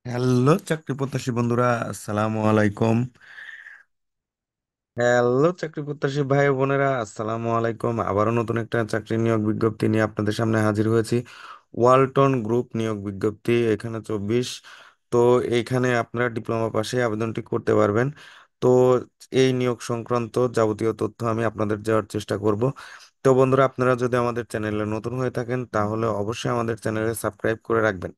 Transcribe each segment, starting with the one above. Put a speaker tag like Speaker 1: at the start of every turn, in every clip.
Speaker 1: Hello চাকরি প্রত্যাশী বন্ধুরা, আসসালামু আলাইকুম। হ্যালো চাকরি প্রত্যাশী ভাই বোনেরা, আসসালামু আলাইকুম। আবারও নতুন একটা চাকরি নিয়োগ বিজ্ঞপ্তি নিয়ে আপনাদের সামনে হাজির হয়েছি। ওয়ালটন গ্রুপ নিয়োগ বিজ্ঞপ্তি এখানে 24। তো এইখানে আপনারা ডিপ্লোমা পাশে আবেদনটি করতে পারবেন। তো এই নিয়োগ সংক্রান্ত যাবতীয় তথ্য আমি আপনাদের দেওয়ার চেষ্টা করব। তো বন্ধুরা, আপনারা যদি আমাদের চ্যানেলে নতুন হয়ে থাকেন তাহলে অবশ্যই আমাদের চ্যানেলে সাবস্ক্রাইব করে রাখবেন।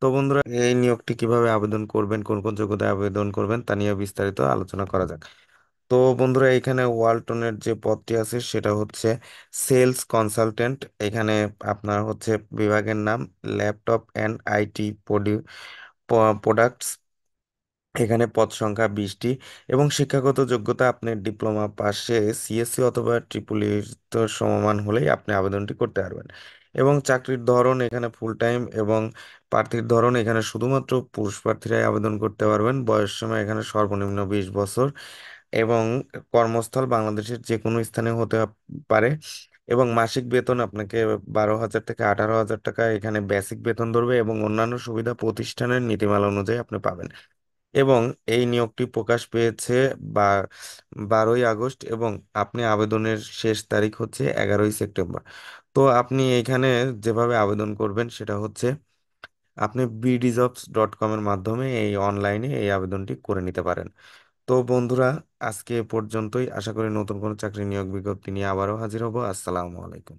Speaker 1: তো বন্ধুরা, এই নিয়োগটি কিভাবে আবেদন করবেন, কোন কোন যোগ্যতায় আবেদন করবেন তা নিয়ে বিস্তারিত আলোচনা করা যাক। তো বন্ধুরা, এখানে ওয়ালটনের যে পদটি আছে সেটা হচ্ছে সেলস কনসালটেন্ট। এখানে আপনার হচ্ছে বিভাগের নাম ল্যাপটপ অ্যান্ড আইটি প্রোডাক্টস। এখানে পদ সংখ্যা 20টি এবং শিক্ষাগত যোগ্যতা আপনি ডিপ্লোমা পাশে সিএসসি অথবা ট্রিপল ই তো সমমান হলেই আপনি আবেদনটি করতে পারবেন। এবং চাকরির ধরন এখানে ফুল টাইম এবং প্রার্থীর ধরন এখানে শুধুমাত্র পুরুষ প্রার্থীরাই আবেদন করতে পারবেন। বয়স সীমা এখানে সর্বনিম্ন 20 বছর এবং কর্মস্থল বাংলাদেশের যে কোনো স্থানে হতে পারে। এবং মাসিক বেতন আপনাকে 12,000 থেকে 18,000 টাকা এখানে বেসিক বেতন ধরবে এবং অন্যান্য সুবিধা প্রতিষ্ঠানের নীতিমালা অনুযায়ী আপনি পাবেন। এবং এই নিয়োগটি প্রকাশ পেয়েছে বা 12ই আগস্ট এবং আপনি আবেদনের শেষ তারিখ হচ্ছে 11ই সেপ্টেম্বর। তো আপনি এখানে যেভাবে আবেদন করবেন সেটা হচ্ছে আপনি bdjobs.com এর মাধ্যমে এই অনলাইনে এই আবেদনটি করে নিতে পারেন। তো বন্ধুরা, আজকে এ পর্যন্তই। আশা করি নতুন কোনো চাকরি নিয়োগ বিজ্ঞপ্তি নিয়ে আবারও হাজির হব। আসসালামু আলাইকুম।